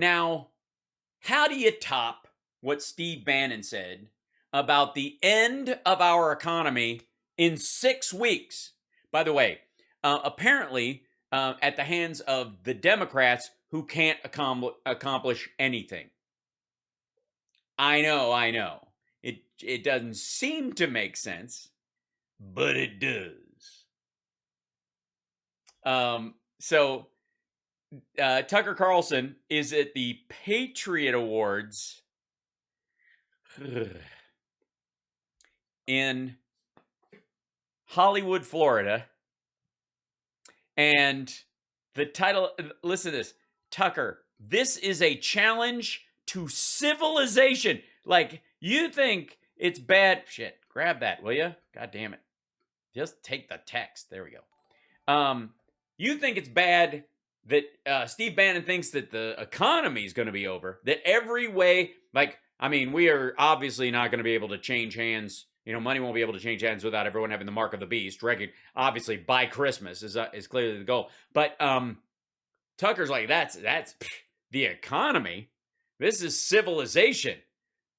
Now, how do you top what Steve Bannon said about the end of our economy in 6 weeks? By the way, apparently at the hands of the Democrats who can't accomplish anything. I know. It doesn't seem to make sense, but it does. So Tucker Carlson is at the Patriot Awards in Hollywood, Florida. And the title, listen to this, Tucker, this is a challenge to civilization. Like, you think it's bad. Shit, grab that, will you? God damn it. Just take the text. There we go. You think it's bad that Steve Bannon thinks that the economy is going to be over, that every way, like, I mean, we are obviously not going to be able to change hands. You know, money won't be able to change hands without everyone having the mark of the beast. Obviously, by Christmas is clearly the goal. But Tucker's like, that's the economy. This is civilization.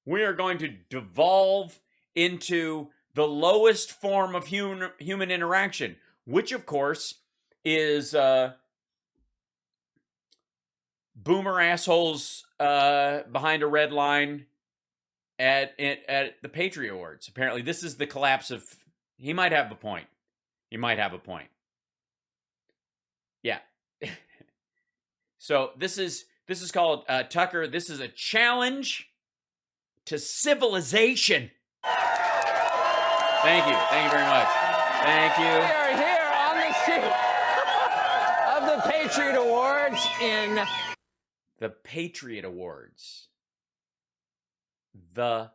We are going to devolve into the lowest form of human interaction, which, of course, is boomer assholes behind a red line at the Patriot Awards. Apparently, this is the collapse of. He might have a point. Yeah. So this is called Tucker. This is a challenge to civilization. Thank you very much. Thank you. We are here on the seat of the Patriot Awards in the Patriot Awards. The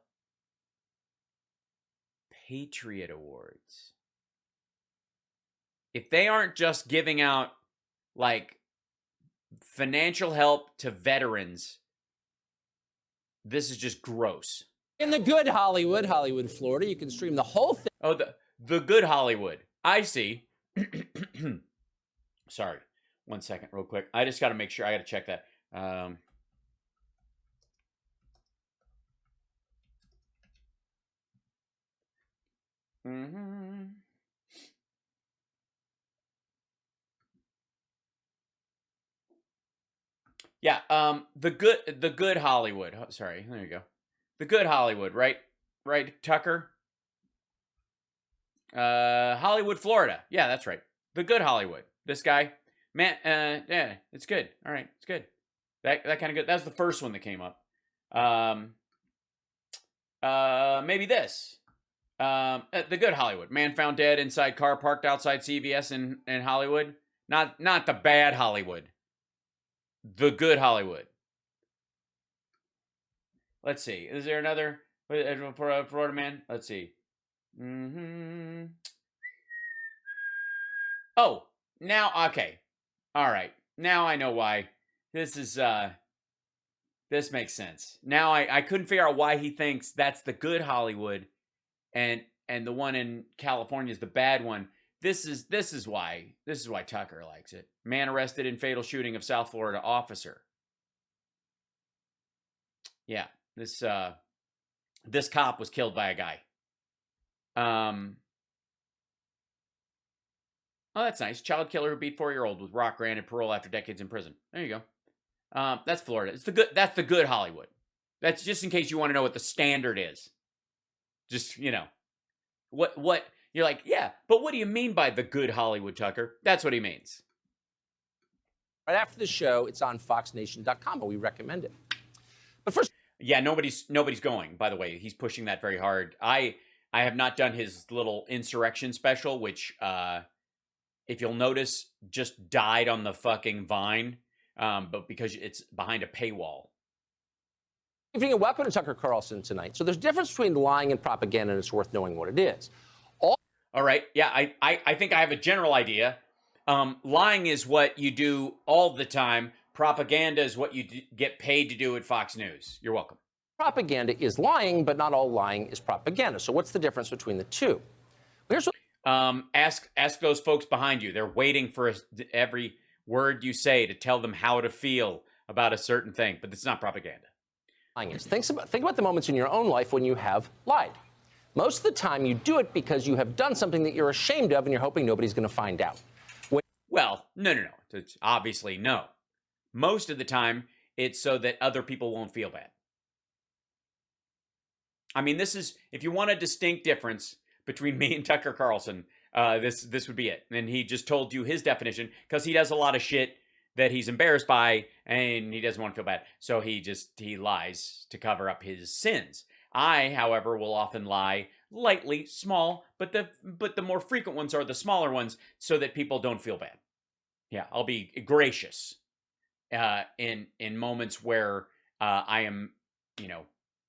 Patriot Awards. If they aren't just giving out like financial help to veterans, this is just gross. In the good Hollywood, Florida, you can stream the whole thing. Oh, the good Hollywood. I see. Sorry. 1 second, real quick. I just got to make sure. I got to check that. Yeah, the good Hollywood. Oh, sorry, there you go. The good Hollywood, right, Tucker? Hollywood, Florida. Yeah, that's right. The good Hollywood. This guy, man. Yeah, it's good. All right, it's good. That kind of good. That's the first one that came up. Maybe this. The good Hollywood. Man found dead inside car parked outside CVS in Hollywood. Not the bad Hollywood. The good Hollywood. Let's see. Is there another Florida man? Let's see. Oh, now, okay. All right. Now I know why. This makes sense. Now I couldn't figure out why he thinks that's the good Hollywood and the one in California is the bad one. This is why Tucker likes it. Man arrested in fatal shooting of South Florida officer. Yeah, this cop was killed by a guy. Oh, that's nice. Child killer who beat 4-year-old with rock granted parole after decades in prison. There you go. That's Florida. That's the good Hollywood. That's just in case you want to know what the standard is. Just, you know, what you're like, yeah, but what do you mean by the good Hollywood, Tucker? That's what he means. Right after the show, it's on foxnation.com, but we recommend it. But first, yeah, nobody's going, by the way. He's pushing that very hard. I have not done his little insurrection special, which if you'll notice just died on the fucking Vine, but because it's behind a paywall. Evening and welcome to Tucker Carlson tonight. So there's a difference between lying and propaganda, and it's worth knowing what it is. All right, yeah, I think I have a general idea. Lying is what you do all the time. Propaganda is what you get paid to do at Fox News. You're welcome. Propaganda is lying, but not all lying is propaganda. So what's the difference between the two? Here's what ask those folks behind you. They're waiting for every word you say to tell them how to feel about a certain thing, but it's not propaganda. Think about the moments in your own life when you have lied. Most of the time, you do it because you have done something that you're ashamed of and you're hoping nobody's going to find out. Well, no. It's obviously no. Most of the time, it's so that other people won't feel bad. I mean, this is, if you want a distinct difference between me and Tucker Carlson, this would be it. And he just told you his definition because he does a lot of shit that he's embarrassed by and he doesn't want to feel bad. So he lies to cover up his sins. I, however, will often lie lightly, small, but the more frequent ones are the smaller ones so that people don't feel bad. Yeah, I'll be gracious in moments where I am,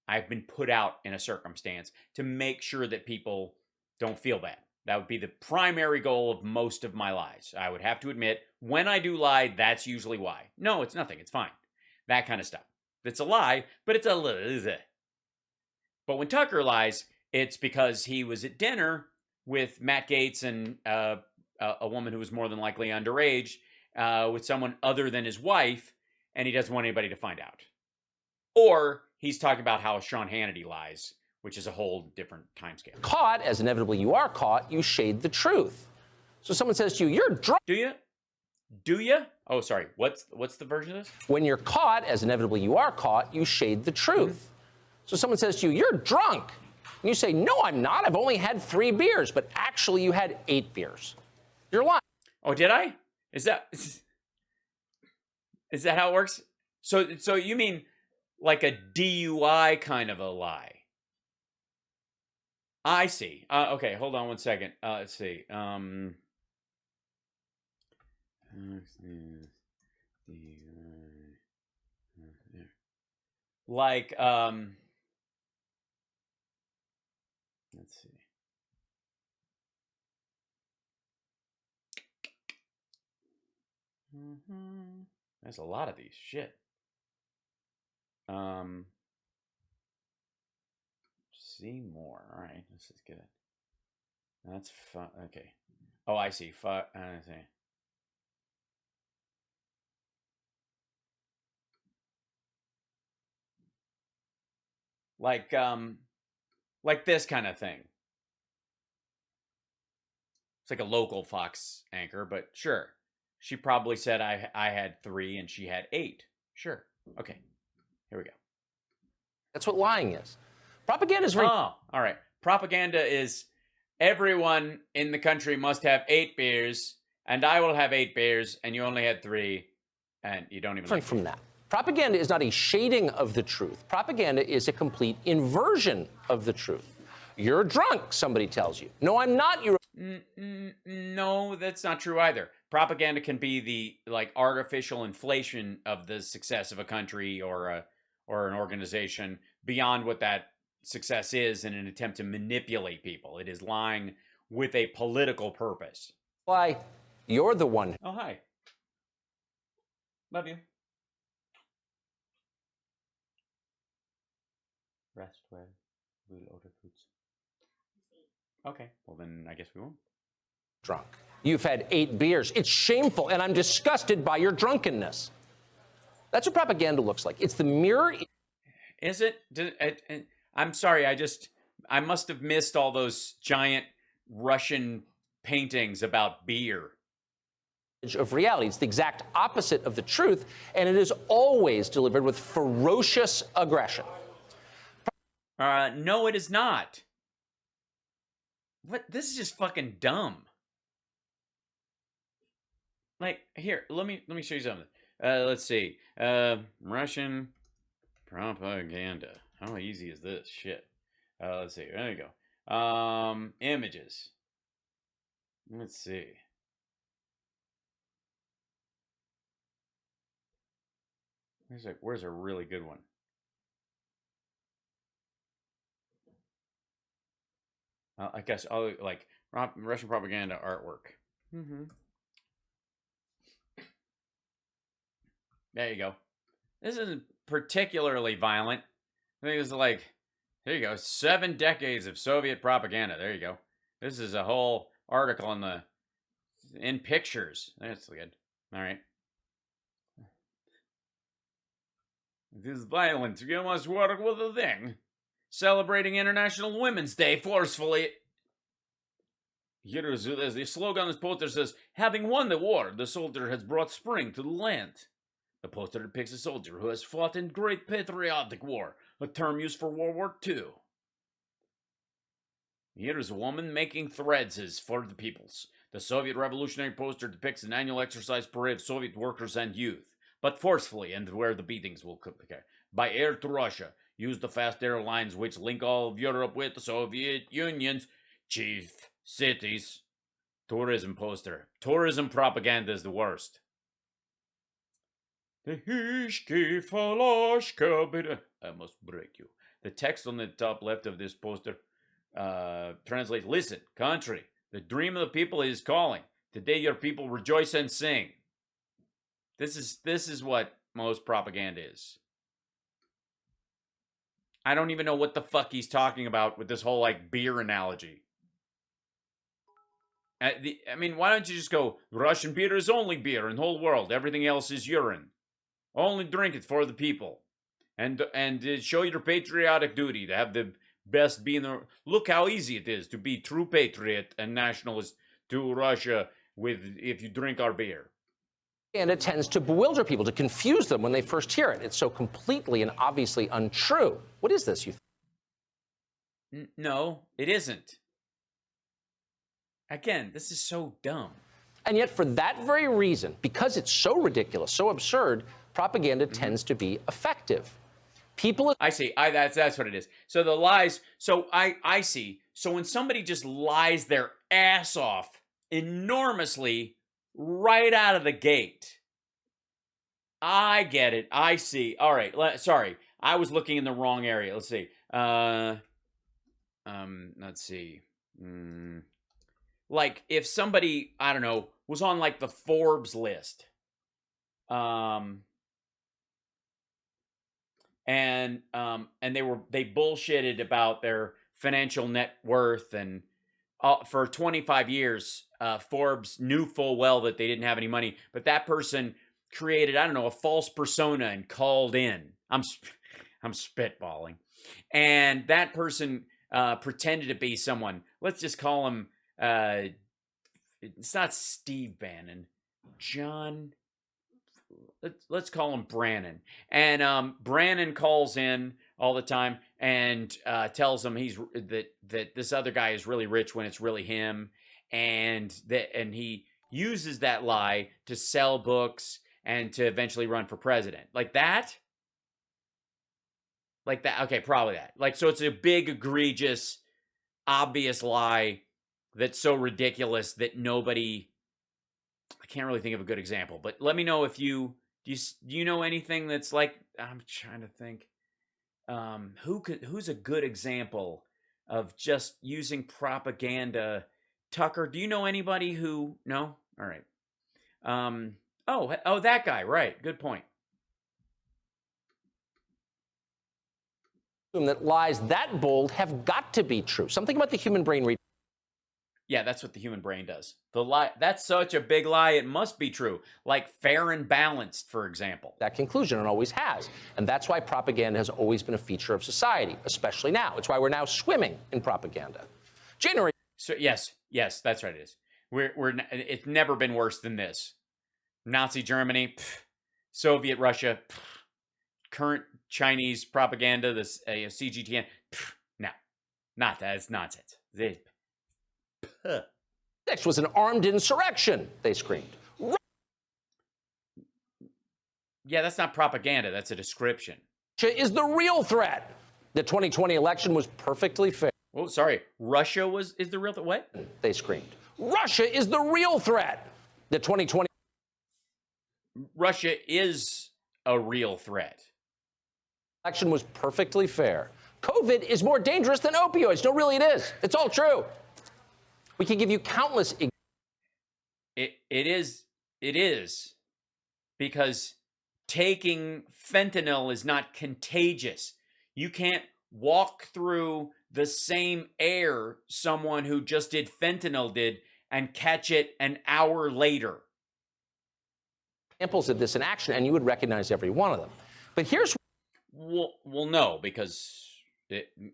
I've been put out in a circumstance to make sure that people don't feel bad. That would be the primary goal of most of my lies. I would have to admit, when I do lie, that's usually why. No, it's nothing. It's fine. That kind of stuff. It's a lie, but it's a little. But when Tucker lies, it's because he was at dinner with Matt Gaetz and a woman who was more than likely underage with someone other than his wife, and he doesn't want anybody to find out. Or he's talking about how Sean Hannity lies, which is a whole different timescale. Caught, as inevitably you are caught, you shade the truth. So someone says to you, "You're drunk." Do you? Do you? Oh, sorry. What's the version of this? When you're caught, as inevitably you are caught, you shade the truth. So someone says to you, "You're drunk." And you say, "No, I'm not. I've only had 3 beers." But actually, you had 8 beers. You're lying. Oh, did I? Is that how it works? So you mean like a DUI kind of a lie? I see. Okay, hold on one second. Let's see. Like, let's see. There's a lot of these. Shit. See more. All right, this is good. That's fun. Okay. Oh, I see. I see. Like this kind of thing. It's like a local Fox anchor, but sure. She probably said I had 3 and she had 8. Sure. Okay. Here we go. That's what lying is. Propaganda is very... Oh, all right. Propaganda is everyone in the country must have 8 beers, and I will have 8 beers, and you only had 3, and you don't even different from that. Propaganda is not a shading of the truth. Propaganda is a complete inversion of the truth. You're drunk, somebody tells you. No, I'm not. You're... No, that's not true either. Propaganda can be the artificial inflation of the success of a country or an organization beyond what that success is in an attempt to manipulate people. It is lying with a political purpose. Why, you're the one. Oh, hi. Love you. Rest where we'll order foods. Okay, well then I guess we won't. Drunk. You've had 8 beers. It's shameful, and I'm disgusted by your drunkenness. That's what propaganda looks like. It's the mirror. Is it? I'm sorry, I must have missed all those giant Russian paintings about beer. Of reality. It's the exact opposite of the truth, and it is always delivered with ferocious aggression. No, it is not. What? This is just fucking dumb. Like, here, let me show you something. Let's see. Russian propaganda. How easy is this? Shit. Let's see. There you go. Images. Let's see. Where's a really good one? I guess Russian propaganda artwork. There you go. This isn't particularly violent. I think it's there you go. 7 decades of Soviet propaganda. There you go. This is a whole article in pictures. That's good. All right. It is violent. You must work with the thing. Celebrating International Women's Day forcefully. Here is the slogan on this poster says, having won the war, the soldier has brought spring to the land. The poster depicts a soldier who has fought in Great Patriotic War, a term used for World War II. Here is a woman making threads for the peoples. The Soviet revolutionary poster depicts an annual exercise parade of Soviet workers and youth, but forcefully and where the beatings will come. Okay. By air to Russia, use the fast air lines which link all of Europe with the Soviet Union's chief cities. Tourism poster. Tourism propaganda is the worst. I must break you. The text on the top left of this poster translates, listen, country, the dream of the people is calling. Today your people rejoice and sing. This is what most propaganda is. I don't even know what the fuck he's talking about with this whole, like, beer analogy. I mean, why don't you just go, Russian beer is only beer in the whole world. Everything else is urine. Only drink it for the people. And show your patriotic duty to have the best be in the... Look how easy it is to be true patriot and nationalist to Russia if you drink our beer. And it tends to bewilder people, to confuse them when they first hear it. It's so completely and obviously untrue. What is this, you think? No, it isn't. Again, this is so dumb. And yet, for that very reason, because it's so ridiculous, so absurd, propaganda tends to be effective. People... I see. That's what it is. So the lies... So I see. So when somebody just lies their ass off enormously right out of the gate, I get it. I see. All right. Sorry. I was looking in the wrong area. Let's see. Let's see. Like, if somebody, I don't know, was on, like, the Forbes list, and they bullshitted about their financial net worth, and for 25 years, Forbes knew full well that they didn't have any money, but that person created, I don't know, a false persona and called in. I'm spitballing. And that person pretended to be someone. Let's just call him, it's not Steve Bannon. John, let's call him Brannon. And Brannon calls in all the time and tells him that this other guy is really rich when it's really him, and he uses that lie to sell books and to eventually run for president. Like that? Like that. Okay, probably that. Like, so it's a big, egregious, obvious lie that's so ridiculous that nobody... I can't really think of a good example, but let me know if do you know anything that's like... I'm trying to think. Who's a good example of just using propaganda? Tucker, do you know anybody who... No? All right. Oh, that guy, right. Good point. That lies that bold have got to be true. Something about the human brain... Yeah, that's what the human brain does. The lie, that's such a big lie, it must be true. Like fair and balanced, for example. That conclusion, and always has. And that's why propaganda has always been a feature of society, especially now. It's why we're now swimming in propaganda. January... So yes, that's right, it is. It's never been worse than this. Nazi Germany, Soviet Russia, current Chinese propaganda, this CGTN, no, not that. It's nonsense. Next was an armed insurrection, they screamed. Yeah, that's not propaganda. That's a description. Russia is the real threat. The 2020 election was perfectly fair. Oh, sorry. Russia is the real threat? What? They screamed. Russia is the real threat. The 2020... Russia is a real threat. Election was perfectly fair. COVID is more dangerous than opioids. No, really, it is. It's all true. We can give you countless... It is. Because taking fentanyl is not contagious. You can't walk through the same air someone who just did fentanyl did and catch it an hour later. Examples of this in action, and you would recognize every one of them. But here's... Well, no, because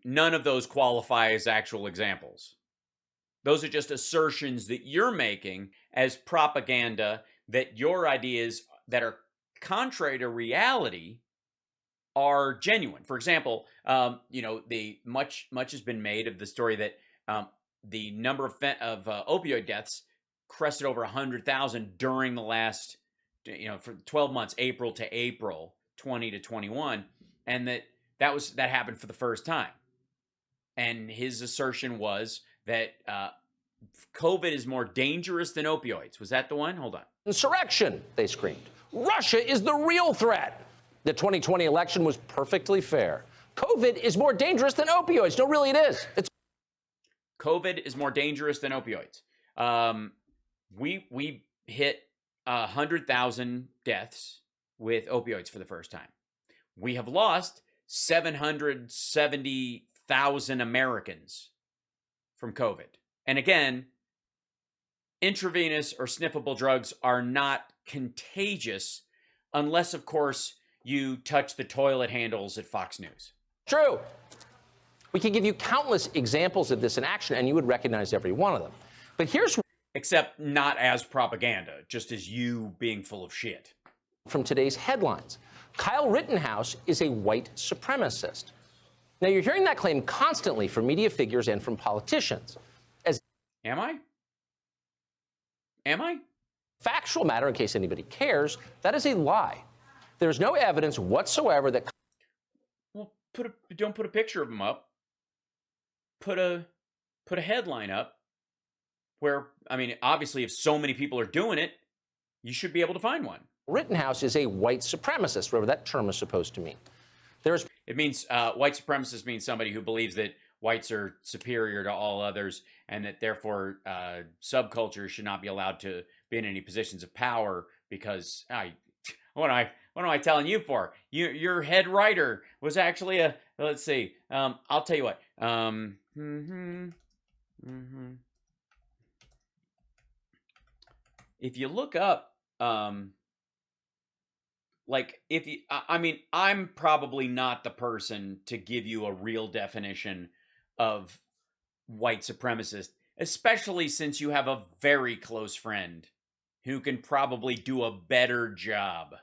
none of those qualify as actual examples. Those are just assertions that you're making as propaganda, that your ideas that are contrary to reality are genuine. For example, the much has been made of the story that the number of opioid deaths crested over 100,000 during the last, for 12 months, April to April, 20 to 21, and that happened for the first time. And his assertion was that COVID is more dangerous than opioids. Was that the one? Hold on. Insurrection, they screamed. Russia is the real threat. The 2020 election was perfectly fair. COVID is more dangerous than opioids. No, really, it is. COVID is more dangerous than opioids. We hit 100,000 deaths with opioids for the first time. We have lost 770,000 Americans from COVID. And again, intravenous or sniffable drugs are not contagious unless, of course, you touch the toilet handles at Fox News. True. We can give you countless examples of this in action, and you would recognize every one of them. But here's... Except not as propaganda, just as you being full of shit. From today's headlines. Kyle Rittenhouse is a white supremacist. Now, you're hearing that claim constantly from media figures and from politicians. Am I? Am I? Factual matter, in case anybody cares, that is a lie. There's no evidence whatsoever that... Well, don't put a picture of him up. Put a headline up where, I mean, obviously if so many people are doing it, you should be able to find one. Rittenhouse is a white supremacist, whatever that term is supposed to mean. It means white supremacist means somebody who believes that whites are superior to all others and that therefore subcultures should not be allowed to be in any positions of power because what am I telling you for? Your head writer was actually let's see. I'll tell you what. If you look up, I'm probably not the person to give you a real definition of white supremacist, especially since you have a very close friend who can probably do a better job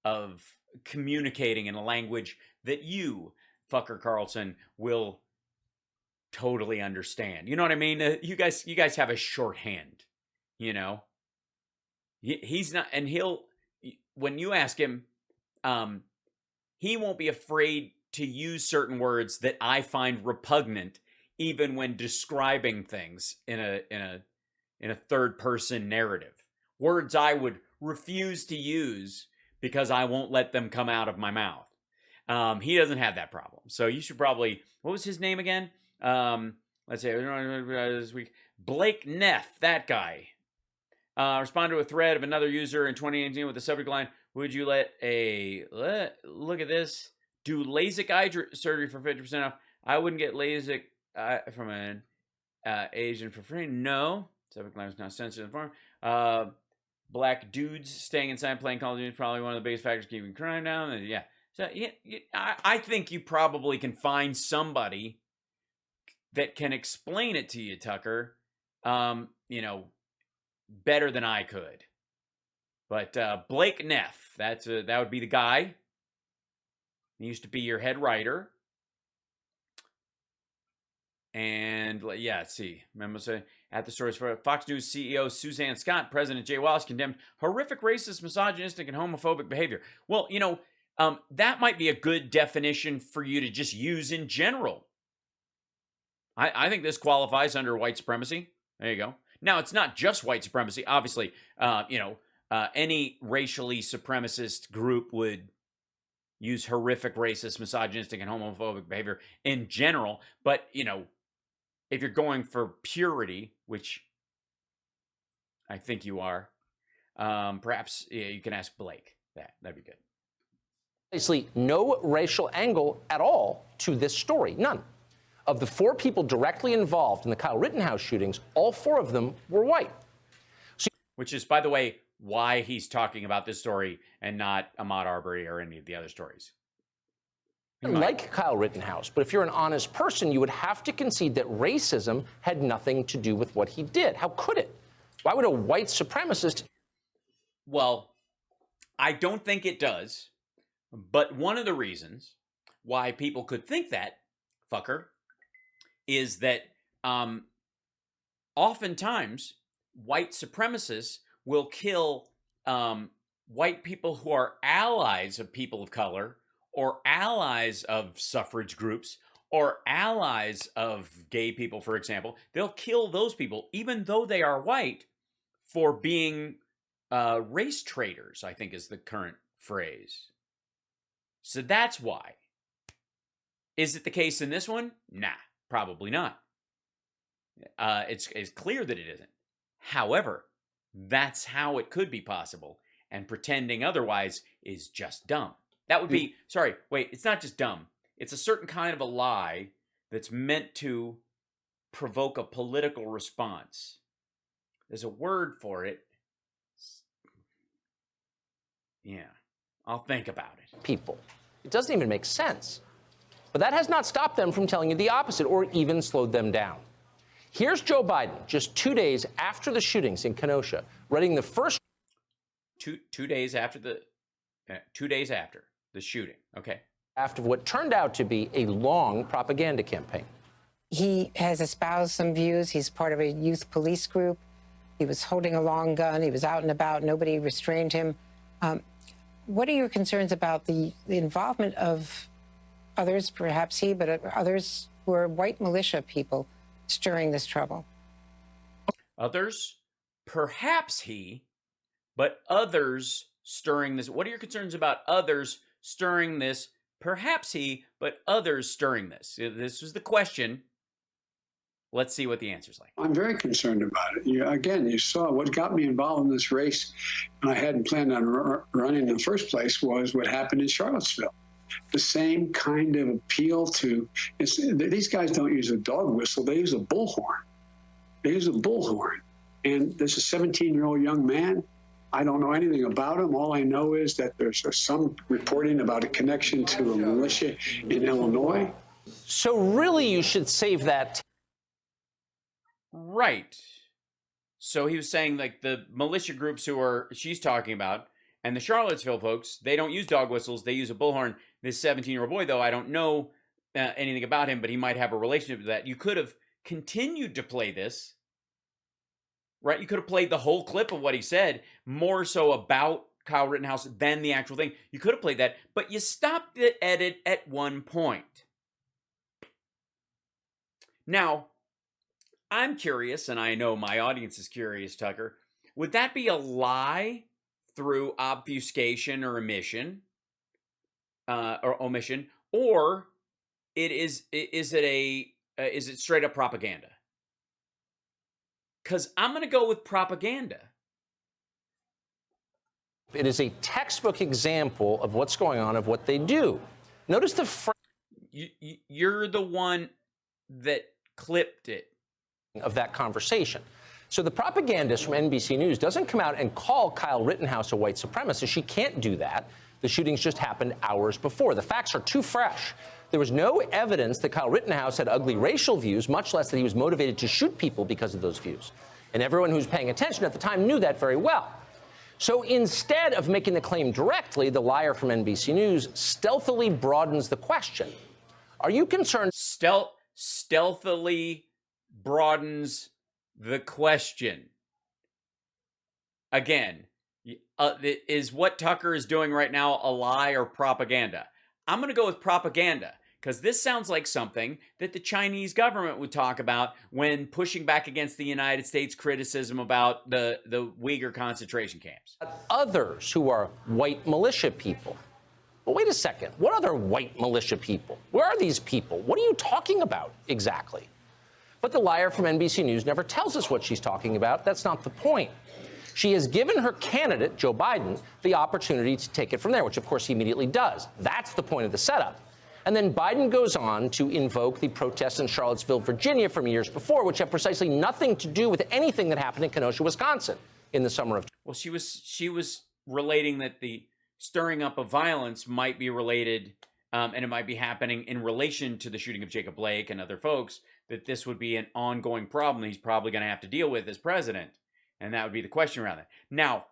of communicating in a language that you, fucker Carlson, will totally understand. You know what I mean? You guys have a shorthand, you know? He's not, and when you ask him, he won't be afraid to use certain words that I find repugnant, even when describing things in a third person narrative. Words I would refuse to use because I won't let them come out of my mouth. He doesn't have that problem. So you should probably, what was his name again? Let's say this week, Blake Neff, that guy. Respond to a thread of another user in 2018 with the subject line, would you look at this, do LASIK eye surgery for 50% off? I wouldn't get LASIK from an Asian for free. No. Subject line is not sensitive form. Black dudes staying inside playing Call of Duty is probably one of the biggest factors keeping crime down. And yeah. So I think you probably can find somebody that can explain it to you, Tucker, better than I could. But Blake Neff, that would be the guy. He used to be your head writer. And yeah, let's see. Remember, at the source for Fox News CEO Suzanne Scott, President Jay Wallace condemned horrific racist, misogynistic, and homophobic behavior. Well, that might be a good definition for you to just use in general. I think this qualifies under white supremacy. There you go. Now, it's not just white supremacy. Obviously, any racially supremacist group would use horrific, racist, misogynistic, and homophobic behavior in general. But, if you're going for purity, which I think you are, perhaps you can ask Blake that. That'd be good. Obviously, no racial angle at all to this story. None. Of the 4 people directly involved in the Kyle Rittenhouse shootings, all 4 of them were white. Which is, by the way, why he's talking about this story and not Ahmaud Arbery or any of the other stories. Like Kyle Rittenhouse, but if you're an honest person, you would have to concede that racism had nothing to do with what he did. How could it? Why would a white supremacist? Well, I don't think it does, but one of the reasons why people could think that, fucker, is that oftentimes white supremacists will kill white people who are allies of people of color, or allies of suffrage groups, or allies of gay people, for example. They'll kill those people, even though they are white, for being race traitors, I think is the current phrase. So that's why. Is it the case in this one? Nah, probably not. It's clear that it isn't. However, that's how it could be possible, and pretending otherwise is just dumb. That would be, sorry, wait, it's not just dumb. It's a certain kind of a lie that's meant to provoke a political response. There's a word for it. Yeah, I'll think about it. People. It doesn't even make sense. But that has not stopped them from telling you the opposite or even slowed them down. Here's Joe Biden, just 2 days after the shootings in Kenosha, writing the first... Two days after the shooting, okay. After what turned out to be a long propaganda campaign. He has espoused some views. He's part of a youth police group. He was holding a long gun. He was out and about. Nobody restrained him. What are your concerns about the involvement of others, perhaps he, but others who are white militia people stirring this trouble? Others, perhaps he, but others stirring this. What are your concerns about others stirring this? Perhaps he, but others stirring this. This was the question. Let's see what the answer's like. I'm very concerned about it. You saw what got me involved in this race, and I hadn't planned on running in the first place, was what happened in Charlottesville. The same kind of appeal to, these guys don't use a dog whistle, they use a bullhorn. And there's a 17-year-old young man. I don't know anything about him. All I know is that there's some reporting about a connection to a militia in Illinois. So really, you should save that. Right. So he was saying, like, the militia groups she's talking about, and the Charlottesville folks, they don't use dog whistles, they use a bullhorn. This 17-year-old boy, though, I don't know anything about him, but he might have a relationship to that. You could have continued to play this, right? You could have played the whole clip of what he said, more so about Kyle Rittenhouse than the actual thing. You could have played that, but you stopped the edit at one point. Now, I'm curious, and I know my audience is curious, Tucker. Would that be a lie through obfuscation or omission, or is it straight up propaganda? Because I'm going to go with propaganda. It is a textbook example of what's going on, of what they do. Notice the you're the one that clipped it. Of that conversation. So the propagandist from NBC News doesn't come out and call Kyle Rittenhouse a white supremacist. She can't do that. The shootings just happened hours before. The facts are too fresh. There was no evidence that Kyle Rittenhouse had ugly racial views, much less that he was motivated to shoot people because of those views. And everyone who was paying attention at the time knew that very well. So instead of making the claim directly, the liar from NBC News stealthily broadens the question. Are you concerned? Stealthily broadens the question. Again, is what Tucker is doing right now a lie or propaganda? I'm going to go with propaganda, because this sounds like something that the Chinese government would talk about when pushing back against the United States criticism about the Uyghur concentration camps. Others who are white militia people. But wait a second. What other white militia people? Where are these people? What are you talking about exactly? But the liar from NBC News never tells us what she's talking about. That's not the point. She has given her candidate, Joe Biden, the opportunity to take it from there, which, of course, he immediately does. That's the point of the setup. And then Biden goes on to invoke the protests in Charlottesville, Virginia from years before, which have precisely nothing to do with anything that happened in Kenosha, Wisconsin in the summer of... Well, she was relating that the stirring up of violence might be related and it might be happening in relation to the shooting of Jacob Blake and other folks, that this would be an ongoing problem he's probably going to have to deal with as president. And that would be the question around that. Now,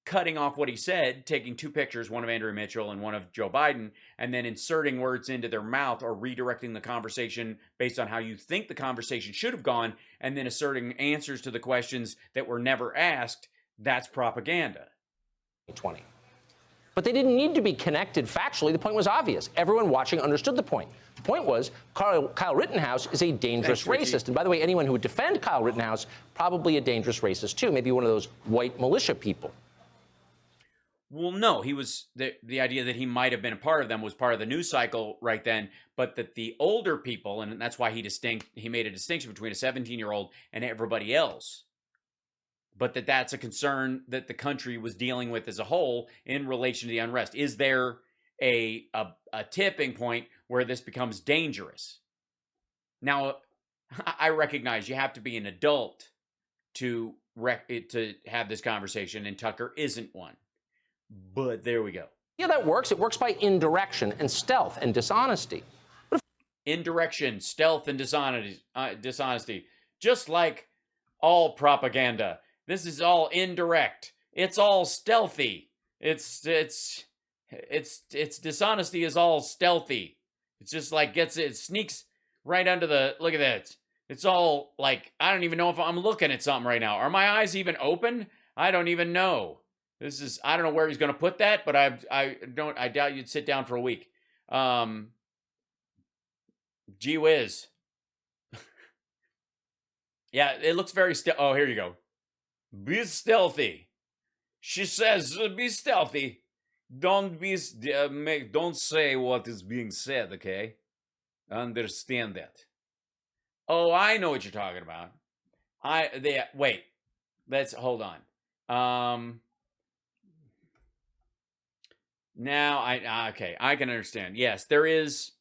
cutting off what he said, taking two pictures, one of Andrew Mitchell and one of Joe Biden, and then inserting words into their mouth or redirecting the conversation based on how you think the conversation should have gone, and then asserting answers to the questions that were never asked, that's propaganda. 20. But they didn't need to be connected factually. The point was obvious. Everyone watching understood the point. The point was Kyle Rittenhouse is a dangerous racist. And by the way, anyone who would defend Kyle Rittenhouse, probably a dangerous racist too. Maybe one of those white militia people. Well, no, he was the idea that he might have been a part of them was part of the news cycle right then, but that the older people, and that's why he made a distinction between a 17-year-old and everybody else. But that's a concern that the country was dealing with as a whole in relation to the unrest. Is there a tipping point where this becomes dangerous? Now, I recognize you have to be an adult to have this conversation, and Tucker isn't one. But there we go. Yeah, that works. It works by indirection and stealth and dishonesty. Indirection, stealth, and dishonesty. Just like all propaganda. This is all indirect. It's all stealthy. It's dishonesty is all stealthy. It's just like it sneaks right under the, look at that. It's all like, I don't even know if I'm looking at something right now. Are my eyes even open? I don't even know. I don't know where he's going to put that, but I doubt you'd sit down for a week. Gee whiz. Yeah, it looks very oh, here you go. Be stealthy. She says, be stealthy. Don't say what is being said, okay? Understand that. Oh, I know what you're talking about. Wait. Hold on. Now, I can understand. Yes, there is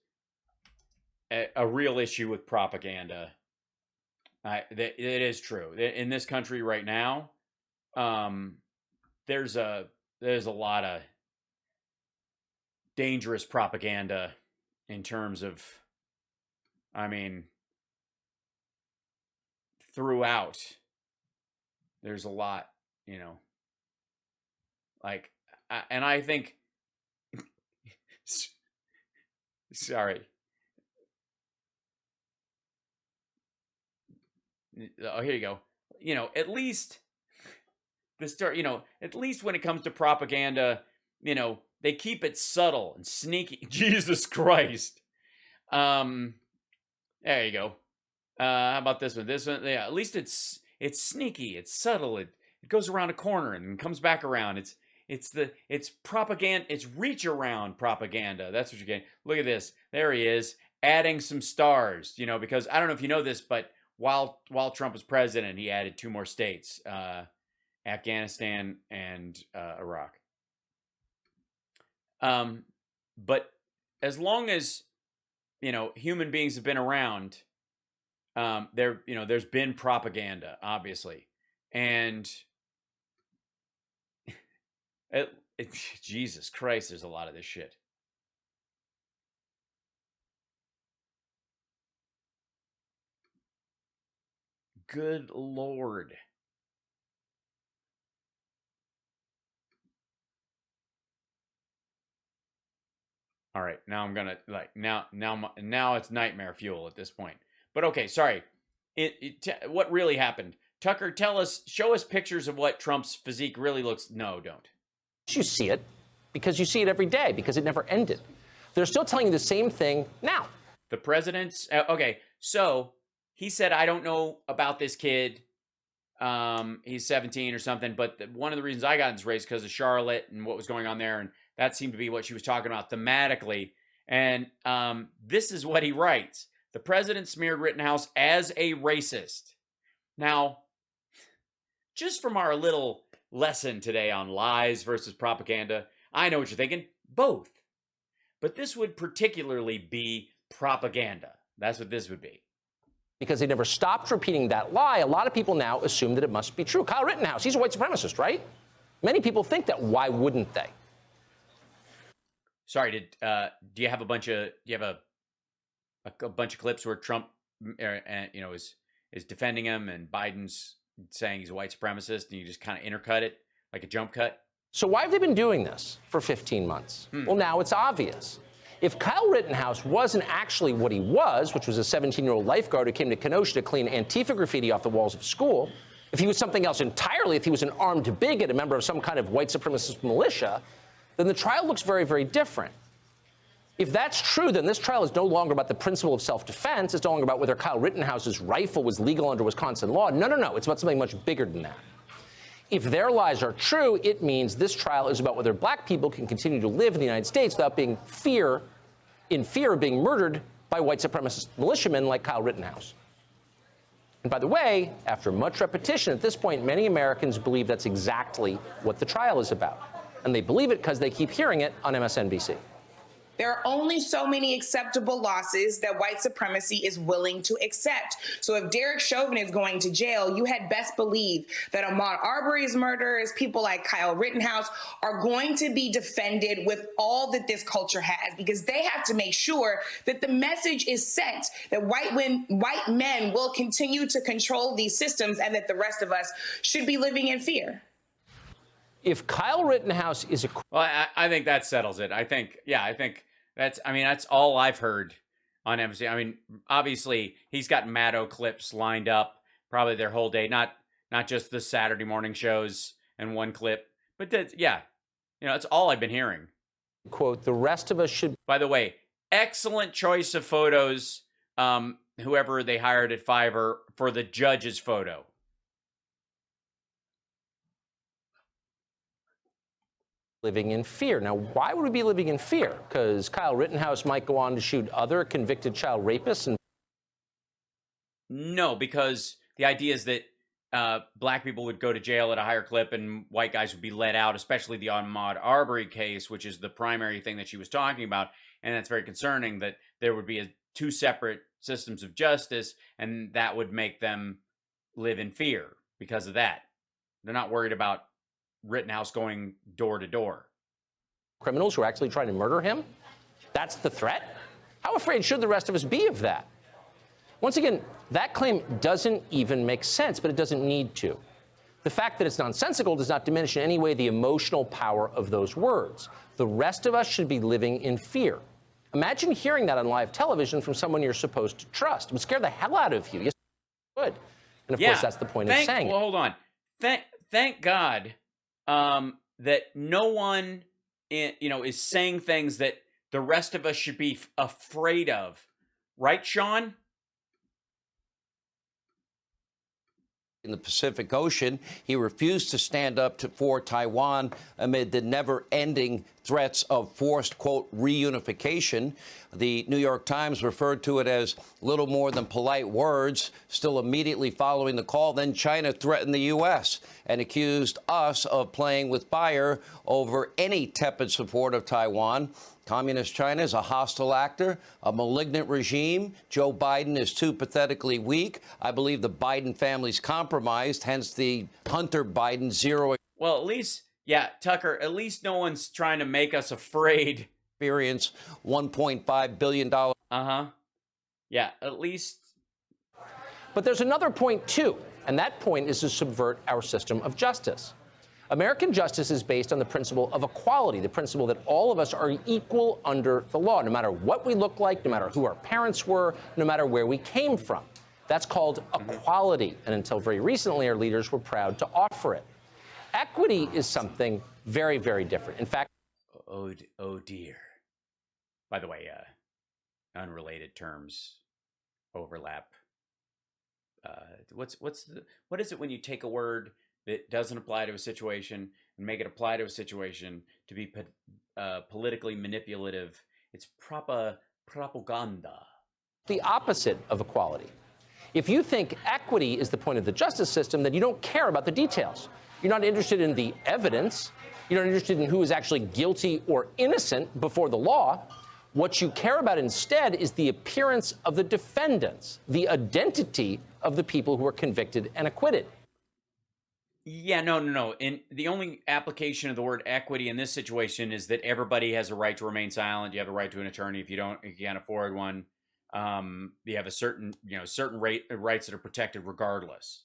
a real issue with propaganda. It is true. In this country right now, there's a lot of dangerous propaganda in terms of, throughout. There's a lot, and I think, sorry. Oh, here you go. At least at least when it comes to propaganda, they keep it subtle and sneaky. Jesus Christ. There you go. How about this one? This one, yeah, at least it's sneaky, it's subtle, it goes around a corner and comes back around. It's propaganda, it's reach around propaganda. That's what you're getting. Look at this. There he is, adding some stars, because I don't know if you know this, but while Trump was president, he added 2 more states, Afghanistan and Iraq. But as long as, human beings have been around, there's been propaganda, obviously. And Jesus Christ, there's a lot of this shit. Good Lord. All right, now I'm gonna now it's nightmare fuel at this point. But okay, sorry. What really happened? Tucker, show us pictures of what Trump's physique really looks. No, don't. You see it because you see it every day because it never ended. They're still telling you the same thing now. The president's okay. So he said, I don't know about this kid. He's 17 or something. But one of the reasons I got in this race because of Charlotte and what was going on there. And that seemed to be what she was talking about thematically. And this is what he writes. The president smeared Rittenhouse as a racist. Now, just from our little lesson today on lies versus propaganda, I know what you're thinking. Both. But this would particularly be propaganda. That's what this would be. Because they never stopped repeating that lie, a lot of people now assume that it must be true. Kyle Rittenhouse, he's a white supremacist, right? Many people think that. Why wouldn't they? Sorry, do you have a bunch of a bunch of clips where Trump, is defending him and Biden's saying he's a white supremacist, and you just kind of intercut it like a jump cut? So why have they been doing this for 15 months? Well, now it's obvious. If Kyle Rittenhouse wasn't actually what he was, which was a 17-year-old lifeguard who came to Kenosha to clean Antifa graffiti off the walls of school, if he was something else entirely, if he was an armed bigot, a member of some kind of white supremacist militia, then the trial looks very, very different. If that's true, then this trial is no longer about the principle of self-defense. It's no longer about whether Kyle Rittenhouse's rifle was legal under Wisconsin law. No. It's about something much bigger than that. If their lies are true, it means this trial is about whether black people can continue to live in the United States without being in fear of being murdered by white supremacist militiamen like Kyle Rittenhouse. And by the way, after much repetition, at this point, many Americans believe that's exactly what the trial is about. And they believe it because they keep hearing it on MSNBC. There are only so many acceptable losses that white supremacy is willing to accept. So if Derek Chauvin is going to jail, you had best believe that Ahmaud Arbery's murderers, people like Kyle Rittenhouse, are going to be defended with all that this culture has, because they have to make sure that the message is sent that white men will continue to control these systems and that the rest of us should be living in fear. If Kyle Rittenhouse is a... Well, I think that settles it. I think that's all I've heard on MC. I mean, obviously, he's got Maddow clips lined up, probably their whole day, not just the Saturday morning shows and one clip, but that's all I've been hearing. Quote, the rest of us should... By the way, excellent choice of photos, whoever they hired at Fiverr for the judge's photo. Living in fear. Now, why would we be living in fear? Because Kyle Rittenhouse might go on to shoot other convicted child rapists and... No, because the idea is that black people would go to jail at a higher clip and white guys would be let out, especially the Ahmaud Arbery case, which is the primary thing that she was talking about. And that's very concerning, that there would be two separate systems of justice, and that would make them live in fear because of that. They're not worried about Rittenhouse going door to door. Criminals who are actually trying to murder him? That's the threat? How afraid should the rest of us be of that? Once again, that claim doesn't even make sense, but it doesn't need to. The fact that it's nonsensical does not diminish in any way the emotional power of those words. The rest of us should be living in fear. Imagine hearing that on live television from someone you're supposed to trust. It would scare the hell out of you. Yes, it would. And of course, that's the point of saying it. Well, hold on. Thank God that no one, is saying things that the rest of us should be afraid of. Right, Sean? In the Pacific Ocean, he refused to stand up for Taiwan amid the never-ending threats of forced, quote, reunification. The New York Times referred to it as little more than polite words. Still immediately following the call, then China threatened the U.S. and accused us of playing with fire over any tepid support of Taiwan. Communist China is a hostile actor, a malignant regime. Joe Biden is too pathetically weak. I believe the Biden family's compromised, hence the Hunter Biden zero. Well, at least, Tucker, at least no one's trying to make us afraid. Experience $1.5 billion. Yeah, at least. But there's another point, too, and that point is to subvert our system of justice. American justice is based on the principle of equality, the principle that all of us are equal under the law, no matter what we look like, no matter who our parents were, no matter where we came from. That's called equality, and until very recently, our leaders were proud to offer it. Equity is something very, very different. In fact, oh dear. By the way, unrelated terms overlap. What is it when you take a word that doesn't apply to a situation and make it apply to a situation to be politically manipulative? It's propaganda. The opposite of equality. If you think equity is the point of the justice system, then you don't care about the details. You're not interested in the evidence. You're not interested in who is actually guilty or innocent before the law. What you care about instead is the appearance of the defendants, the identity of the people who are convicted and acquitted. Yeah, no. And the only application of the word equity in this situation is that everybody has a right to remain silent. You have a right to an attorney if you can't afford one. You have a certain rights that are protected regardless.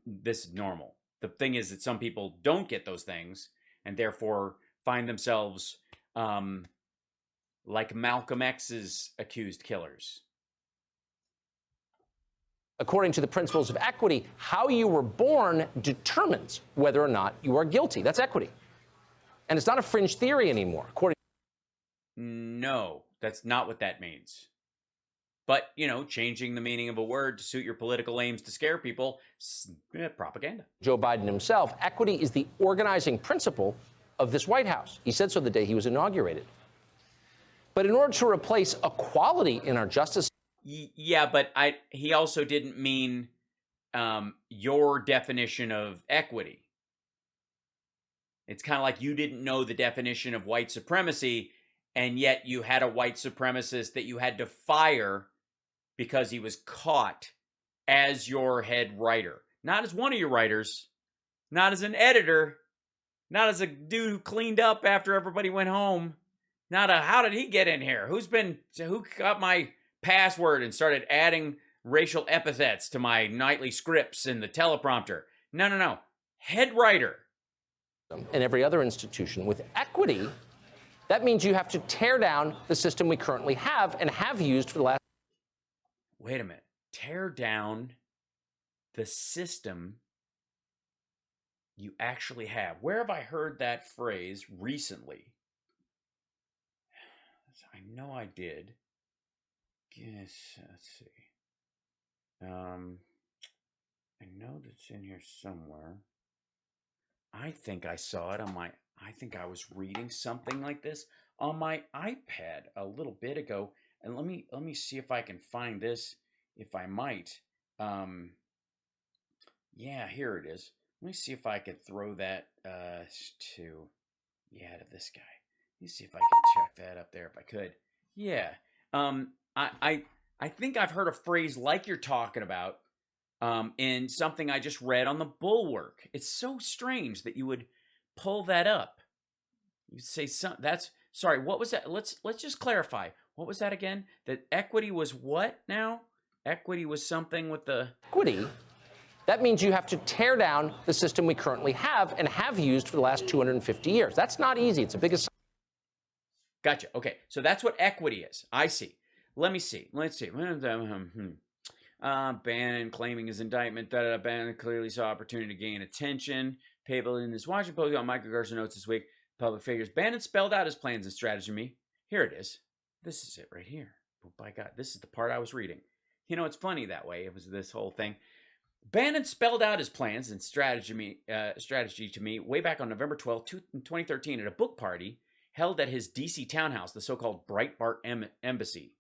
This is normal. The thing is that some people don't get those things and therefore find themselves like Malcolm X's accused killers. According to the principles of equity, how you were born determines whether or not you are guilty. That's equity. And it's not a fringe theory anymore. No, that's not what that means. But, changing the meaning of a word to suit your political aims to scare people, propaganda. Joe Biden himself, equity is the organizing principle of this White House. He said so the day he was inaugurated. But in order to replace equality in our justice... Yeah, but he also didn't mean your definition of equity. It's kind of like you didn't know the definition of white supremacy, and yet you had a white supremacist that you had to fire because he was caught as your head writer. Not as one of your writers, not as an editor, not as a dude who cleaned up after everybody went home, not a how did he get in here? Who got my password and started adding racial epithets to my nightly scripts in the teleprompter? No. Head writer. And every other institution with equity, that means you have to tear down the system we currently have and have used for the last... Wait a minute. Tear down the system you actually have. Where have I heard that phrase recently? I know I did. Yes, let's see. I know that's in here somewhere. I think I saw it I think I was reading something like this on my iPad a little bit ago. And let me see if I can find this, if I might. Yeah, here it is. Let me see if I could throw that to this guy. Let me see if I can check that up there if I could. Yeah. I think I've heard a phrase like you're talking about in something I just read on the Bulwark. It's so strange that you would pull that up. You'd say sorry, what was that? Let's just clarify. What was that again? That equity was what now? Equity was something with the... Equity, that means you have to tear down the system we currently have and have used for the last 250 years. That's not easy. It's a big... Gotcha. Okay, so that's what equity is. I see. Let me see. Let's see. Bannon claiming his indictment. Bannon clearly saw opportunity to gain attention. People in this Washington Post on Michael Garza notes this week. Public figures. Bannon spelled out his plans and strategy to me. Here it is. This is it right here. Oh my God, this is the part I was reading. It's funny that way. It was this whole thing. Bannon spelled out his plans and strategy to me way back on November 12th, 2013 at a book party held at his D.C. townhouse, the so-called Breitbart Embassy.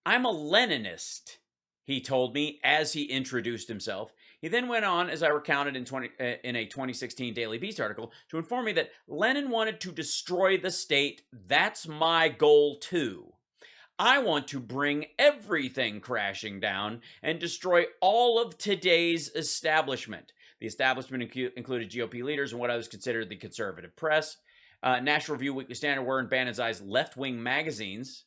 I'm a Leninist, he told me as he introduced himself. He then went on, as I recounted in a 2016 Daily Beast article, to inform me that Lenin wanted to destroy the state. That's my goal too. I want to bring everything crashing down and destroy all of today's establishment. The establishment included GOP leaders and what I was considered the conservative press. National Review, Weekly Standard were, in Bannon's eyes, left-wing magazines.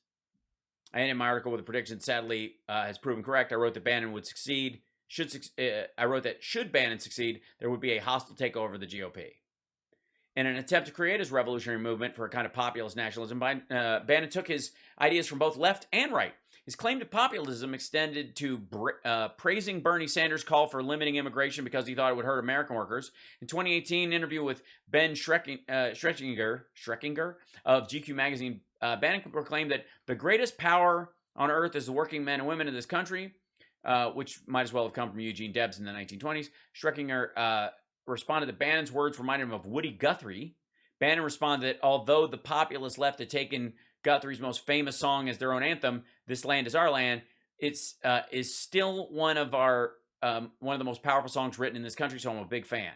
And in my article with the prediction, sadly, has proven correct. I wrote that Bannon would succeed. I wrote that should Bannon succeed, there would be a hostile takeover of the GOP. In an attempt to create his revolutionary movement for a kind of populist nationalism, Bannon took his ideas from both left and right. His claim to populism extended to praising Bernie Sanders' call for limiting immigration because he thought it would hurt American workers. In 2018, an interview with Ben Schreckinger of GQ magazine, Bannon proclaimed that the greatest power on earth is the working men and women of this country, which might as well have come from Eugene Debs in the 1920s. Schreckinger responded that Bannon's words reminded him of Woody Guthrie. Bannon responded that although the populist left had taken Guthrie's most famous song as their own anthem, "This Land Is Our Land," is still one of the most powerful songs written in this country, so I'm a big fan.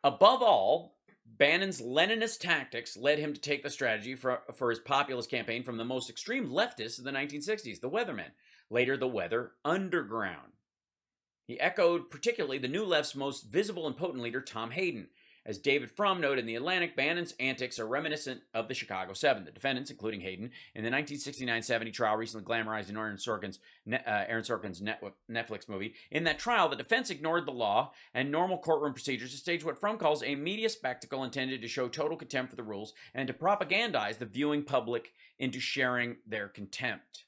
Above all, Bannon's Leninist tactics led him to take the strategy for his populist campaign from the most extreme leftists of the 1960s, the Weathermen. later the Weather Underground. He echoed particularly the New Left's most visible and potent leader, Tom Hayden. As David Frum noted in The Atlantic, Bannon's antics are reminiscent of the Chicago Seven. The defendants, including Hayden, in the 1969-70 trial recently glamorized in Aaron Sorkin's Netflix movie. In that trial, the defense ignored the law and normal courtroom procedures to stage what Frum calls a media spectacle intended to show total contempt for the rules and to propagandize the viewing public into sharing their contempt.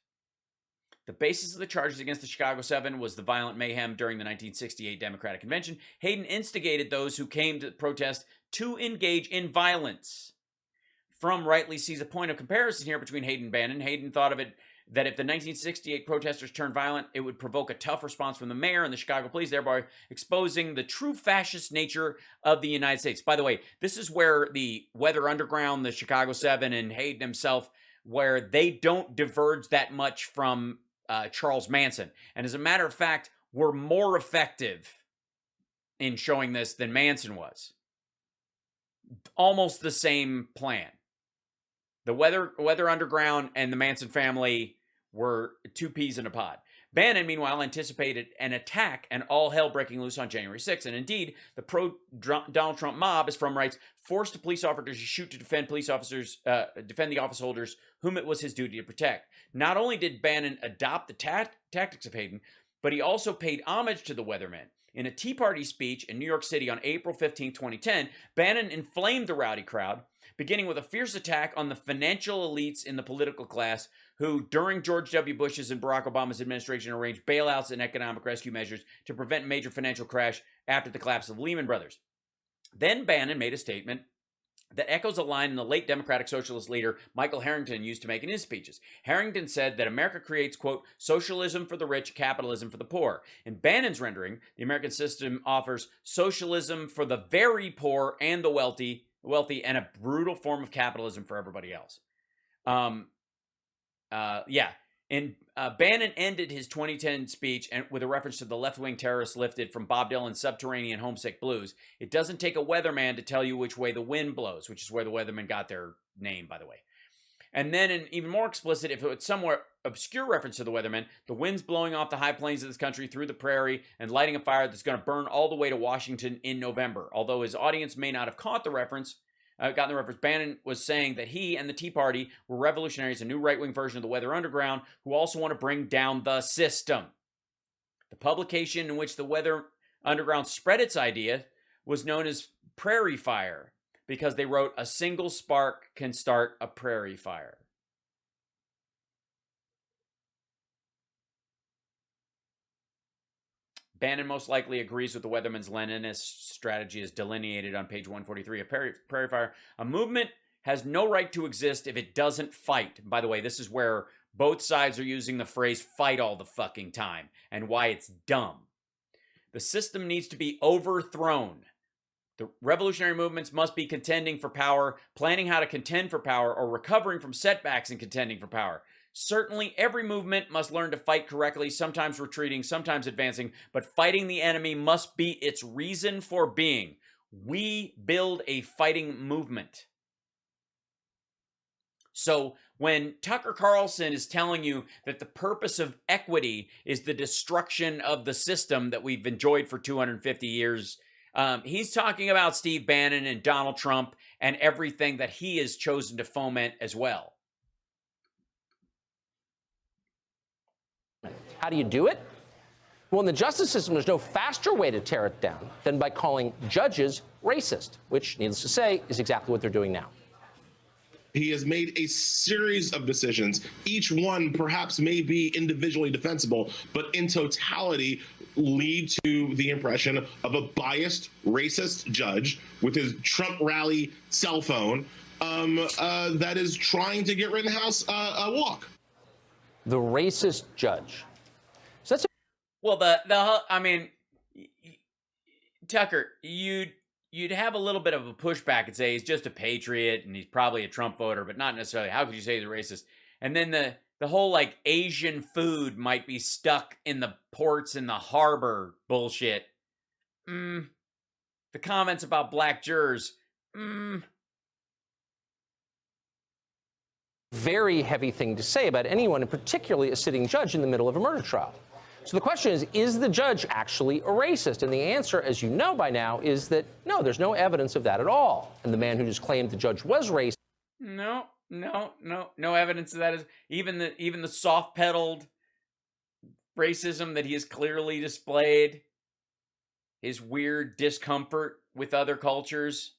The basis of the charges against the Chicago Seven was the violent mayhem during the 1968 Democratic Convention. Hayden instigated those who came to protest to engage in violence. Frum rightly sees a point of comparison here between Hayden and Bannon. Hayden thought of it that if the 1968 protesters turned violent, it would provoke a tough response from the mayor and the Chicago police, thereby exposing the true fascist nature of the United States. By the way, this is where the Weather Underground, the Chicago Seven, and Hayden himself, where they don't diverge that much from Charles Manson. And as a matter of fact, were more effective in showing this than Manson was. Almost the same plan. The Weather Underground and the Manson family were two peas in a pod. Bannon, meanwhile, anticipated an attack and all hell breaking loose on January 6th. And indeed, the pro-Donald Trump mob, as Frum writes, forced police officers to shoot to defend defend the office holders whom it was his duty to protect. Not only did Bannon adopt the tactics of Hayden, but he also paid homage to the weathermen. In a Tea Party speech in New York City on April 15, 2010, Bannon inflamed the rowdy crowd, beginning with a fierce attack on the financial elites in the political class who, during George W. Bush's and Barack Obama's administration, arranged bailouts and economic rescue measures to prevent major financial crash after the collapse of Lehman Brothers. Then Bannon made a statement that echoes a line in the late Democratic Socialist leader Michael Harrington used to make in his speeches. Harrington said that America creates, quote, socialism for the rich, capitalism for the poor. In Bannon's rendering, the American system offers socialism for the very poor and the wealthy, and a brutal form of capitalism for everybody else. Bannon ended his 2010 speech with a reference to the left-wing terrorists lifted from Bob Dylan's Subterranean Homesick Blues. It doesn't take a weatherman to tell you which way the wind blows, which is where the weathermen got their name, by the way. And then an even more explicit, if it was somewhat obscure reference to the weathermen, the wind's blowing off the high plains of this country through the prairie and lighting a fire that's going to burn all the way to Washington in November. Although his audience may not have caught the reference, Bannon was saying that he and the Tea Party were revolutionaries, a new right-wing version of the Weather Underground, who also want to bring down the system. The publication in which the Weather Underground spread its idea was known as Prairie Fire, because they wrote, a single spark can start a prairie fire. Bannon most likely agrees with the Weatherman's Leninist strategy as delineated on page 143 of Prairie Fire. A movement has no right to exist if it doesn't fight. By the way, this is where both sides are using the phrase fight all the fucking time and why it's dumb. The system needs to be overthrown. The revolutionary movements must be contending for power, planning how to contend for power, or recovering from setbacks in contending for power. Certainly, every movement must learn to fight correctly, sometimes retreating, sometimes advancing, but fighting the enemy must be its reason for being. We build a fighting movement. So when Tucker Carlson is telling you that the purpose of equity is the destruction of the system that we've enjoyed for 250 years, he's talking about Steve Bannon and Donald Trump and everything that he has chosen to foment as well. How do you do it? Well, in the justice system, there's no faster way to tear it down than by calling judges racist, which, needless to say, is exactly what they're doing now. He has made a series of decisions. Each one perhaps may be individually defensible, but in totality lead to the impression of a biased, racist judge with his Trump rally cell phone that is trying to get Rittenhouse a walk. The racist judge. So that's well, Tucker, you'd have a little bit of a pushback and say he's just a patriot and he's probably a Trump voter, but not necessarily. How could you say he's a racist? And then the whole like Asian food might be stuck in the ports in the harbor bullshit. The comments about black jurors. very heavy thing to say about anyone, and particularly a sitting judge in the middle of a murder trial. So the question is the judge actually a racist? And the answer, as you know by now, is that no, there's no evidence of that at all. And the man who just claimed the judge was racist. No evidence of that. Is even the soft-pedaled racism that he has clearly displayed, his weird discomfort with other cultures,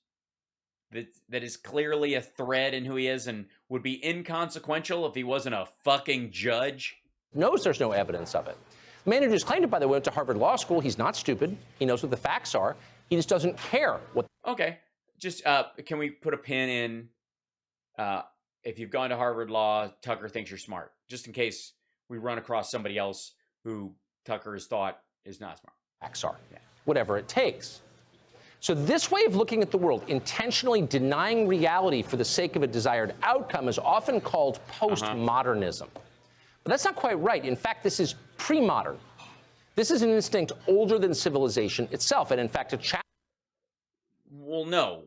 that is clearly a thread in who he is and would be inconsequential if he wasn't a fucking judge. Knows there's no evidence of it. The man who just claimed it, by the way, went to Harvard Law School. He's not stupid. He knows what the facts are. He just doesn't care what. Okay. Just, can we put a pin in, if you've gone to Harvard Law, Tucker thinks you're smart, just in case we run across somebody else who Tucker has thought is not smart. Facts are. Yeah. Whatever it takes. So this way of looking at the world, intentionally denying reality for the sake of a desired outcome, is often called postmodernism. But that's not quite right. In fact, this is pre-modern. This is an instinct older than civilization itself, and in fact, well, no.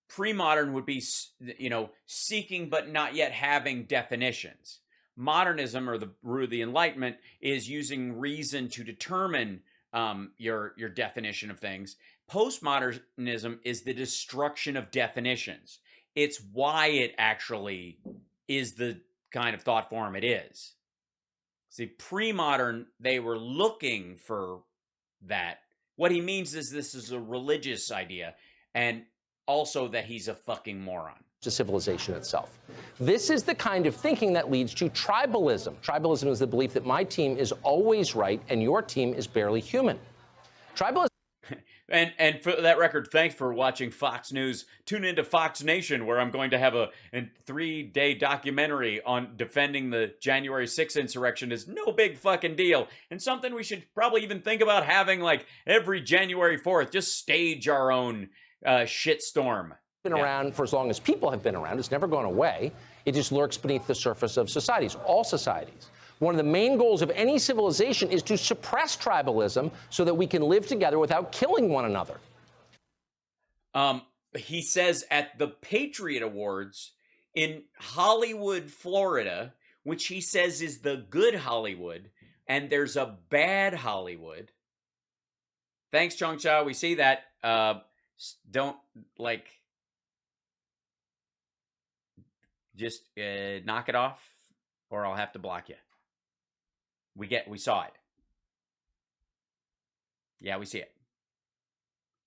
Pre-modern would be, seeking but not yet having definitions. Modernism, or the root of the Enlightenment, is using reason to determine your definition of things. Postmodernism is the destruction of definitions. It's why it actually is the kind of thought form it is. See, pre-modern, they were looking for that. What he means is this is a religious idea, and also that he's a fucking moron. To civilization itself. This is the kind of thinking that leads to tribalism. Tribalism is the belief that my team is always right and your team is barely human. Tribalism. And for that record, thanks for watching Fox News. Tune into Fox Nation, where I'm going to have a 3-day documentary on defending the January 6th insurrection is no big fucking deal. And something we should probably even think about having, like, every January 4th. Just stage our own shitstorm. Been around for as long as people have been around. It's never gone away. It just lurks beneath the surface of societies, all societies. One of the main goals of any civilization is to suppress tribalism so that we can live together without killing one another. He says at the Patriot Awards in Hollywood, Florida, which he says is the good Hollywood, and there's a bad Hollywood. Thanks, Chong Cha. We see that. Don't, just knock it off, or I'll have to block you. We saw it. Yeah, we see it.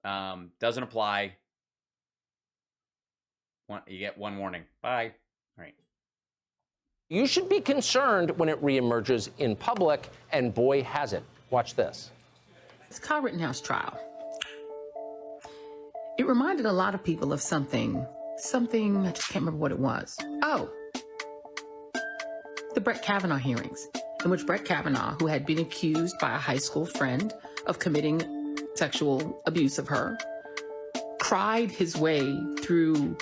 Doesn't apply. You get one warning. Bye. All right. You should be concerned when it reemerges in public, and boy, has it. Watch this. This Kyle Rittenhouse trial. It reminded a lot of people of something, I just can't remember what it was. Oh, the Brett Kavanaugh hearings, in which Brett Kavanaugh, who had been accused by a high school friend of committing sexual abuse of her, cried his way through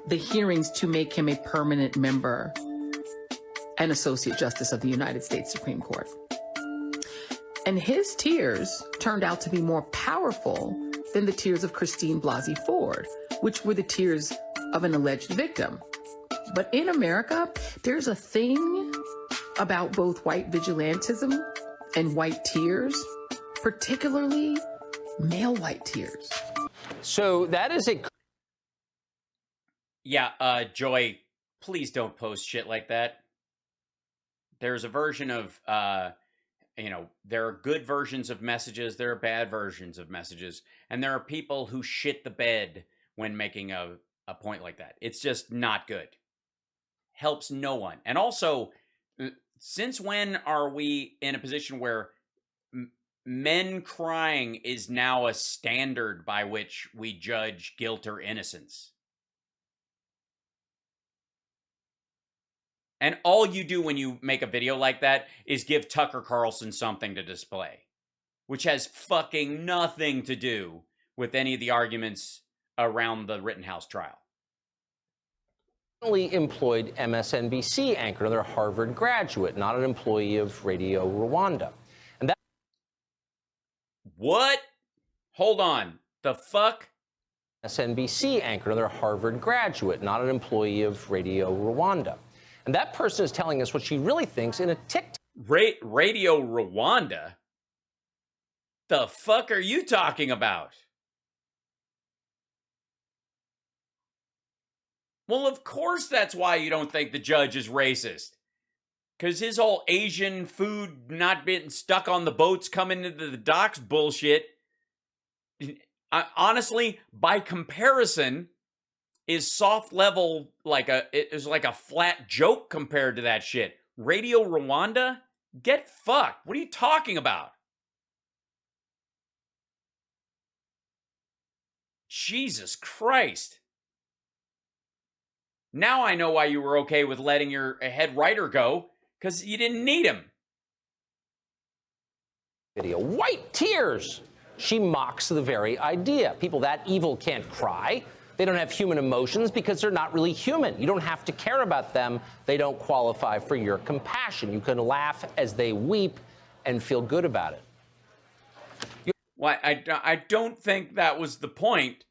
the hearings to make him a permanent member and Associate Justice of the United States Supreme Court. And his tears turned out to be more powerful than the tears of Christine Blasey Ford, which were the tears of an alleged victim. But in America, there's a thing about both white vigilantism and white tears, particularly male white tears. So that is a... Yeah, Joy, please don't post shit like that. There's a version of, there are good versions of messages, there are bad versions of messages, and there are people who shit the bed when making a point like that. It's just not good. Helps no one. And also, since when are we in a position where men crying is now a standard by which we judge guilt or innocence? And all you do when you make a video like that is give Tucker Carlson something to display, which has fucking nothing to do with any of the arguments around the Rittenhouse trial. Employed MSNBC anchor, another Harvard graduate, not an employee of Radio Rwanda. And that... What? Hold on. The fuck? MSNBC anchor, another Harvard graduate, not an employee of Radio Rwanda. And that person is telling us what she really thinks in a TikTok. Radio Rwanda? The fuck are you talking about? Well, of course that's why you don't think the judge is racist. Because his whole Asian food not being stuck on the boats coming into the docks bullshit, honestly, by comparison, is soft level it is like a flat joke compared to that shit. Radio Rwanda? Get fucked. What are you talking about? Jesus Christ. Now I know why you were okay with letting your head writer go, because you didn't need him. Video. White tears. She mocks the very idea. People that evil can't cry. They don't have human emotions because they're not really human. You don't have to care about them. They don't qualify for your compassion. You can laugh as they weep and feel good about it. Well, I don't think that was the point.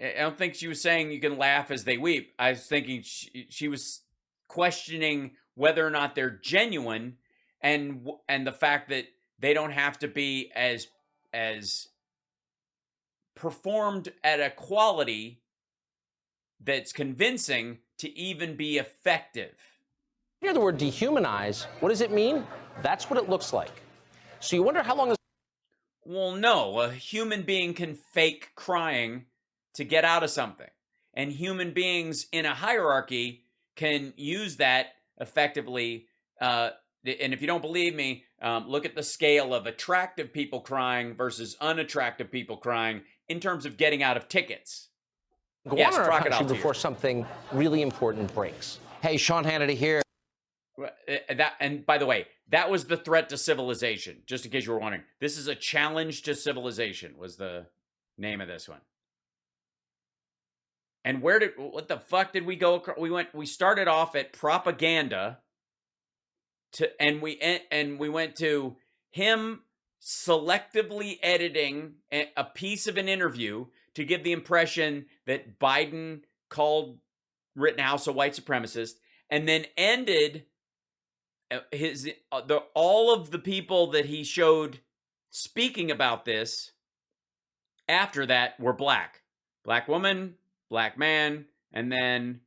I don't think she was saying you can laugh as they weep. I was thinking she was questioning whether or not they're genuine, and the fact that they don't have to be as performed at a quality that's convincing to even be effective. You hear the word dehumanize. What does it mean? That's what it looks like. So you wonder how long this. Well, no, a human being can fake crying to get out of something. And human beings in a hierarchy can use that effectively. And if you don't believe me, look at the scale of attractive people crying versus unattractive people crying in terms of getting out of tickets. Go on in our country before something really important breaks. Hey, Sean Hannity here. And by the way, that was the threat to civilization, just in case you were wondering. This is a challenge to civilization was the name of this one. And what the fuck did we go? We started off at propaganda and we went to him selectively editing a piece of an interview to give the impression that Biden called Rittenhouse a white supremacist, and then ended all of the people that he showed speaking about this after that were black woman, black man, and then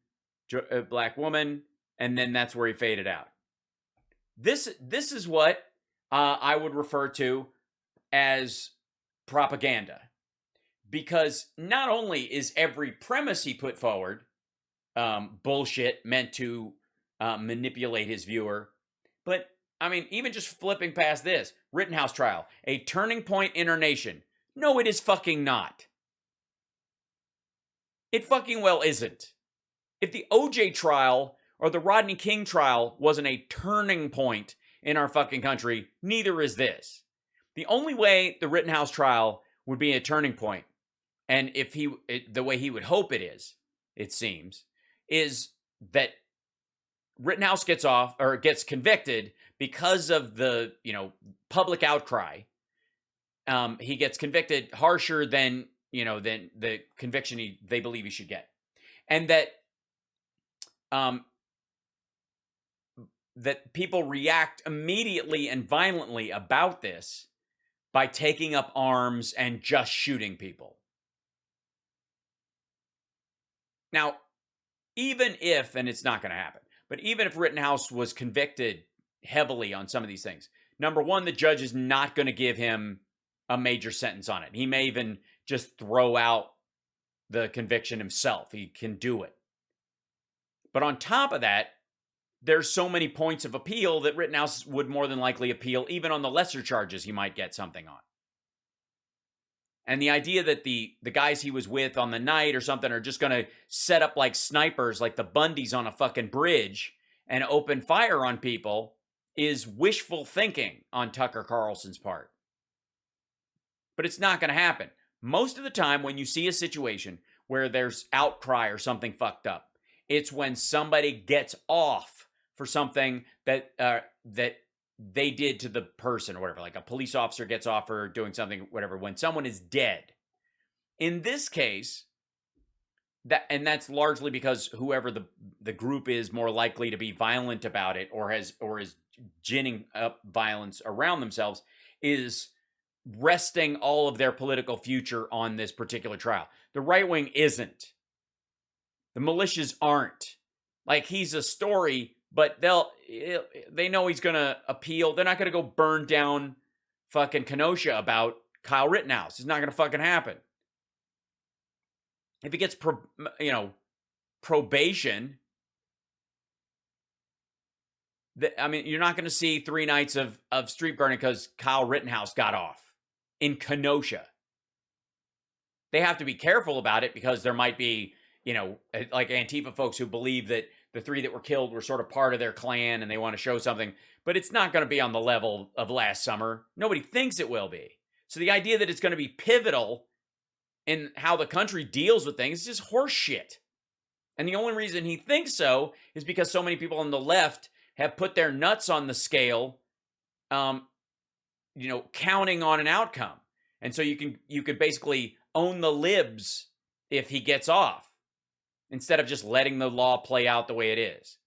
black woman, and then that's where he faded out. This is what I would refer to as propaganda, because not only is every premise he put forward bullshit meant to manipulate his viewer, but I mean, even just flipping past this, Rittenhouse trial, a turning point in our nation. No, it is fucking not. It fucking well isn't. If the OJ trial or the Rodney King trial wasn't a turning point in our fucking country, neither is this. The only way the Rittenhouse trial would be a turning point, and if the way he would hope it is, it seems, is that Rittenhouse gets convicted because of the, public outcry. He gets convicted harsher than the conviction they believe he should get. And that people react immediately and violently about this by taking up arms and just shooting people. Now, even if, and it's not going to happen, but even if Rittenhouse was convicted heavily on some of these things, number one, the judge is not going to give him a major sentence on it. He may even just throw out the conviction himself. He can do it. But on top of that, there's so many points of appeal that Rittenhouse would more than likely appeal, even on the lesser charges he might get something on. And the idea that the guys he was with on the night or something are just going to set up like snipers, like the Bundys on a fucking bridge, and open fire on people is wishful thinking on Tucker Carlson's part. But it's not going to happen. Most of the time when you see a situation where there's outcry or something fucked up, it's when somebody gets off for something that they did to the person or whatever, like a police officer gets off for doing something, whatever, when someone is dead. In this case, that's largely because whoever the group is more likely to be violent about it or is ginning up violence around themselves is resting all of their political future on this particular trial. The right wing isn't. The militias aren't. Like, he's a story, but they know he's going to appeal. They're not going to go burn down fucking Kenosha about Kyle Rittenhouse. It's not going to fucking happen. If he gets probation, you're not going to see 3 nights of street burning because Kyle Rittenhouse got off in Kenosha. They have to be careful about it because there might be, like Antifa folks who believe that the 3 that were killed were sort of part of their clan and they want to show something, but it's not going to be on the level of last summer. Nobody thinks it will be. So the idea that it's going to be pivotal in how the country deals with things is just horse shit. And the only reason he thinks so is because so many people on the left have put their nuts on the scale, counting on an outcome. And so you could basically own the libs if he gets off, instead of just letting the law play out the way it is.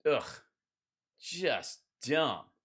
Ugh. Just dumb.